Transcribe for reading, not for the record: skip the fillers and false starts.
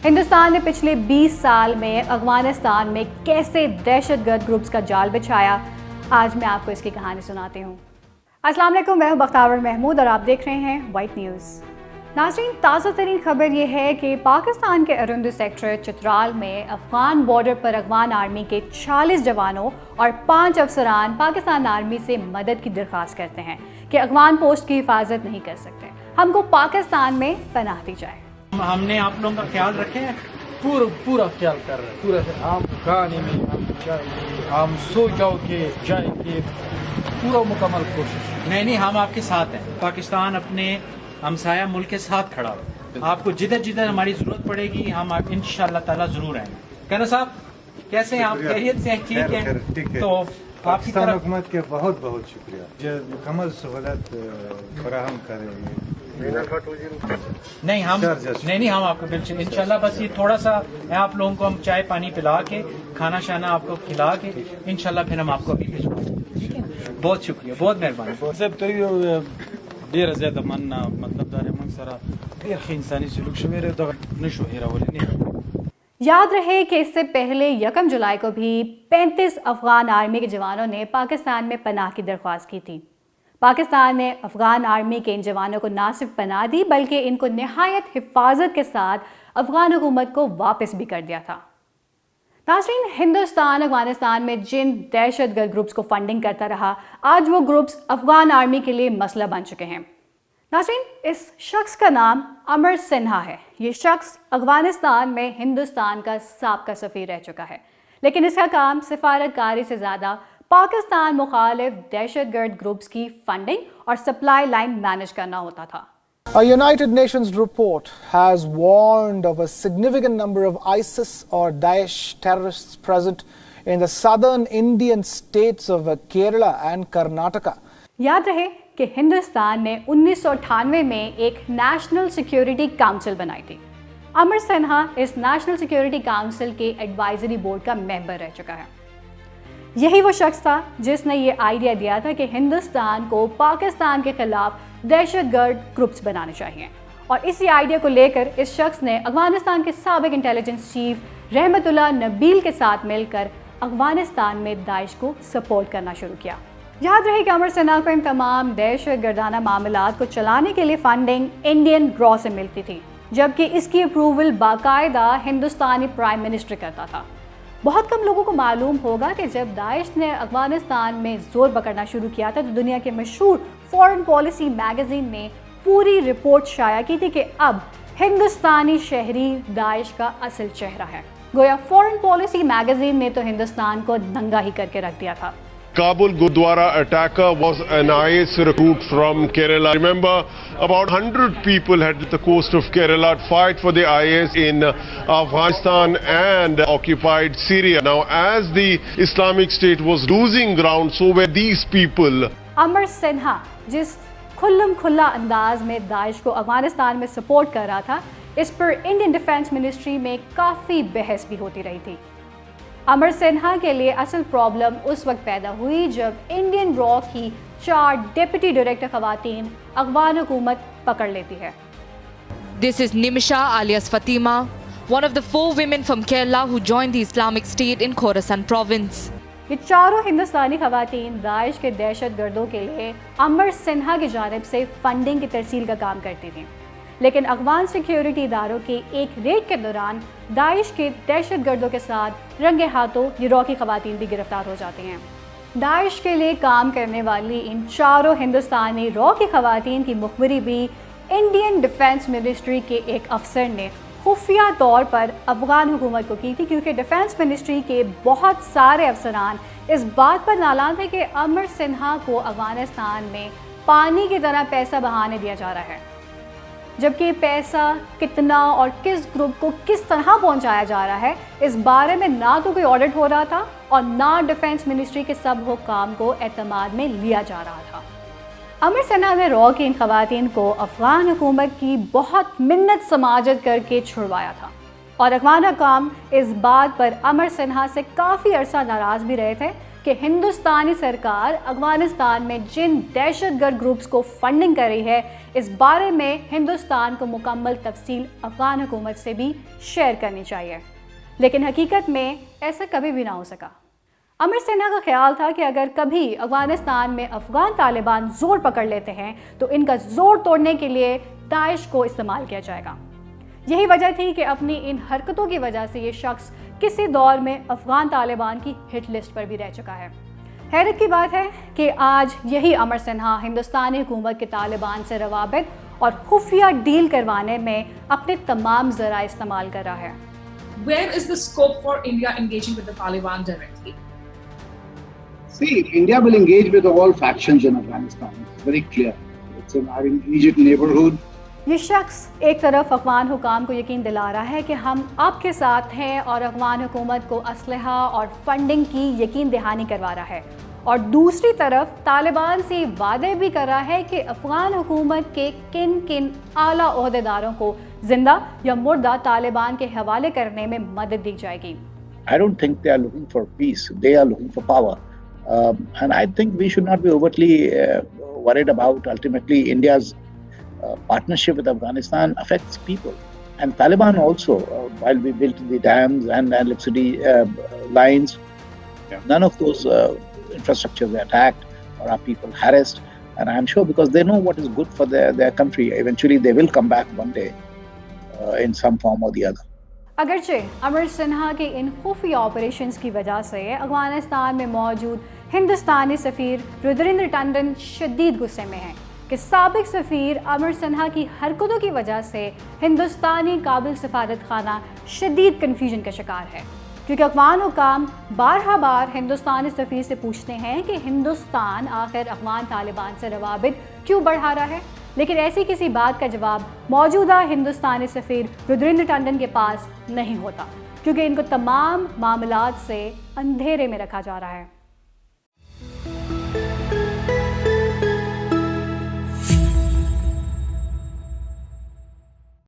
ہندوستان نے پچھلے 20 سال میں افغانستان میں کیسے دہشت گرد گروپس کا جال بچھایا، آج میں آپ کو اس کی کہانی سناتی ہوں۔ السلام علیکم، میں ہوں بختیار محمود اور آپ دیکھ رہے ہیں وائٹ نیوز۔ ناظرین، تازہ ترین خبر یہ ہے کہ پاکستان کے ارندو سیکٹر چترال میں افغان بارڈر پر افغان آرمی کے 46 جوانوں اور 5 افسران پاکستان آرمی سے مدد کی درخواست کرتے ہیں کہ افغان پوسٹ کی حفاظت نہیں کر سکتے، ہم کو پاکستان میں پناہ دی جائے۔ ہم نے آپ لوگوں کا خیال رکھے ہیں، پورا خیال کر رہے ہیں، پورا ہم کھانے میں ہم سو جاؤ کے جائیں گے، پورا مکمل کوشش۔ نہیں ہم آپ کے ساتھ ہیں۔ پاکستان اپنے ہمسایہ ملک کے ساتھ کھڑا ہو، آپ کو جدھر جدھر ہماری ضرورت پڑے گی ہم آپ انشاءاللہ تعالیٰ ضرور آئیں گے۔ کہنا صاحب کیسے ہیں آپ؟ خیریت سے ہیں؟ ٹھیک ہے، تو آپ کی پاکستان حکومت کے بہت بہت شکریہ جو مکمل سہولت فراہم کر رہی ہے۔ نہیں ہم آپ کو بالکل انشاءاللہ بس یہ تھوڑا سا آپ لوگوں کو ہم چائے پانی پلا کے کھانا شانا آپ کو کھلا کے انشاءاللہ پھر ہم آپ کو ابھی بھیجوائیں گے، ٹھیک ہے؟ بہت شکریہ، بہت مہربانی۔ صاحب ته ډیره زیاته مننه، مطلب دا موږ سره ډیر ښه انساني سلوک شوی دی، دغه نشو هیرولی نه۔ یاد رہے کہ اس سے پہلے 1 جولائی کو بھی 35 افغان آرمی کے جوانوں نے پاکستان میں پناہ کی درخواست کی تھی۔ پاکستان نے افغان آرمی کے ان جوانوں کو نہ صرف پناہ دی بلکہ ان کو نہایت حفاظت کے ساتھ افغان حکومت کو واپس بھی کر دیا تھا۔ ناظرین، ہندوستان افغانستان میں جن دہشت گرد گروپس کو فنڈنگ کرتا رہا، آج وہ گروپس افغان آرمی کے لیے مسئلہ بن چکے ہیں۔ ناظرین، اس شخص کا نام امر سنہا ہے۔ یہ شخص افغانستان میں ہندوستان کا سابقہ سفیر رہ چکا ہے، لیکن اس کا کام سفارت کاری سے زیادہ پاکستان مخالف دہشت گرد گروپس کی فنڈنگ اور سپلائی لائن مینج کرنا ہوتا تھا۔ A United Nations report has warned of a significant number of ISIS or Daesh terrorists present in the southern Indian states of Kerala and Karnataka. یاد رہے کہ ہندوستان نے 1998 میں ایک نیشنل سیکیورٹی کاؤنسل بنائی تھی۔ امر سنہا اس نیشنل سیکیورٹی کاؤنسل کے advisory board کا ممبر رہ چکا ہے۔ یہی وہ شخص تھا جس نے یہ آئیڈیا دیا تھا کہ ہندوستان کو پاکستان کے خلاف دہشت گرد گروپس بنانے چاہیے، اور اسی آئیڈیا کو لے کر اس شخص نے افغانستان کے سابق انٹیلیجنس چیف رحمت اللہ نبیل کے ساتھ مل کر افغانستان میں داعش کو سپورٹ کرنا شروع کیا۔ یاد رہے کہ امر سنہا کو ان تمام دہشت گردانہ معاملات کو چلانے کے لیے فنڈنگ انڈین را سے ملتی تھی، جبکہ اس کی اپروول باقاعدہ ہندوستانی پرائم منسٹر کرتا تھا۔ بہت کم لوگوں کو معلوم ہوگا کہ جب داعش نے افغانستان میں زور پکڑنا شروع کیا تھا تو دنیا کے مشہور فورن پالیسی میگزین نے پوری رپورٹ شائع کی تھی کہ اب ہندوستانی شہری داعش کا اصل چہرہ ہے۔ گویا فورن پالیسی میگزین نے تو ہندوستان کو ننگا ہی کر کے رکھ دیا تھا۔ Kabul Gurdwara attacker was an IS recruit from Kerala. Remember, about 100 people had left the coast of Kerala to fight for the IS in Afghanistan and occupied Syria. Now, as the Islamic State was losing ground, so were these people. امر سنہا جس کھلم کھلا انداز میں داعش کو افغانستان میں support کر رہا تھا، اس پر Indian defence ministry میں کافی بحث بھی ہوتی رہی تھی۔ امر سنہا کے لیے اصل پرابلم اس وقت پیدا ہوئی جب انڈین را کی 4 ڈپٹی ڈائریکٹر خواتین افغان حکومت پکڑ لیتی ہے۔ This is Nimisha alias Fatima, one of the 4 women from Kerala who joined the Islamic State in Khorasan province. یہ چاروں ہندوستانی خواتین داعش کے دہشت گردوں کے لیے امر سنہا کی جانب سے فنڈنگ کی ترسیل کا کام کرتی تھیں، لیکن افغان سیکیورٹی اداروں کے ایک ریڈ کے دوران داعش کے دہشت گردوں کے ساتھ رنگے ہاتھوں یہ را کی خواتین بھی گرفتار ہو جاتی ہیں۔ داعش کے لیے کام کرنے والی ان چاروں ہندوستانی را کی خواتین کی مخبری بھی انڈین ڈیفنس منسٹری کے ایک افسر نے خفیہ طور پر افغان حکومت کو کی تھی، کیونکہ ڈیفنس منسٹری کے بہت سارے افسران اس بات پر نالاں تھے کہ امر سنہا کو افغانستان میں پانی کی طرح پیسہ بہانے دیا جا رہا ہے، جبکہ پیسہ کتنا اور کس گروپ کو کس طرح پہنچایا جا رہا ہے اس بارے میں نہ تو کوئی آڈٹ ہو رہا تھا اور نہ ڈیفنس منسٹری کے سب حکام کو اعتماد میں لیا جا رہا تھا۔ امر سنہا نے را کی ان خواتین کو افغان حکومت کی بہت منت سماجت کر کے چھڑوایا تھا، اور افغان حکام اس بات پر امر سنہا سے کافی عرصہ ناراض بھی رہے تھے کہ ہندوستانی سرکار افغانستان میں جن دہشت گرد گروپس کو فنڈنگ کر رہی ہے اس بارے میں ہندوستان کو مکمل تفصیل افغان حکومت سے بھی شیئر کرنی چاہیے، لیکن حقیقت میں ایسا کبھی بھی نہ ہو سکا۔ امر سنہا کا خیال تھا کہ اگر کبھی افغانستان میں افغان طالبان زور پکڑ لیتے ہیں تو ان کا زور توڑنے کے لیے داعش کو استعمال کیا جائے گا۔ یہی وجہ تھی کہ اپنی ان حرکتوں کی وجہ سے یہ شخص کسی دور میں افغان طالبان کی ہٹ لسٹ پر بھی رہ چکا ہے۔ حیرت کی بات ہے کہ آج یہی امر سنہا ہندوستانی حکومت کے طالبان سے روابط اور خفیہ ڈیل کروانے میں اپنے تمام ذرائع استعمال کر رہا ہے۔ Where is the scope for India engaging with the Taliban directly? See, India will engage with all factions in Afghanistan. It's very clear. It's in our immediate neighborhood. یہ شخص ایک طرف افغان حکام کو یقین دلا رہا ہے کہ ہم آپ کے ساتھ ہیں اور افغان حکومت کو اسلحہ اور فنڈنگ کی یقین دہانی کروا رہا ہے، اور دوسری طرف طالبان سے وعدے بھی کر رہا ہے کہ افغان حکومت کے کن کن اعلیٰ عہدیداروں کو زندہ یا مردہ طالبان کے حوالے کرنے میں مدد دی جائے گی۔ I don't think they are looking for peace. They are looking for power. And I think we should not be overtly worried about ultimately India's partnership with Afghanistan affects people. And Taliban also, while we built the dams and electricity lines, none of those infrastructures were attacked or our people harassed. And I'm sure because they know what is good for their country, eventually they will come back one day in some form or the other. اگرچہ امر سنہا کے ان خفیہ operations کی وجہ سے افغانستان میں موجود ہندوستانی سفیر رودریندر ٹنڈن شدید غصے میں ہیں کہ سابق سفیر امر سنہا کی حرکتوں کی وجہ سے ہندوستانی کابل سفارت خانہ شدید کنفیوژن کا شکار ہے، کیونکہ افغان حکام بار ہندوستانی سفیر سے پوچھتے ہیں کہ ہندوستان آخر افغان طالبان سے روابط کیوں بڑھا رہا ہے، لیکن ایسی کسی بات کا جواب موجودہ ہندوستانی سفیر رودریندر ٹنڈن کے پاس نہیں ہوتا، کیونکہ ان کو تمام معاملات سے اندھیرے میں رکھا جا رہا ہے۔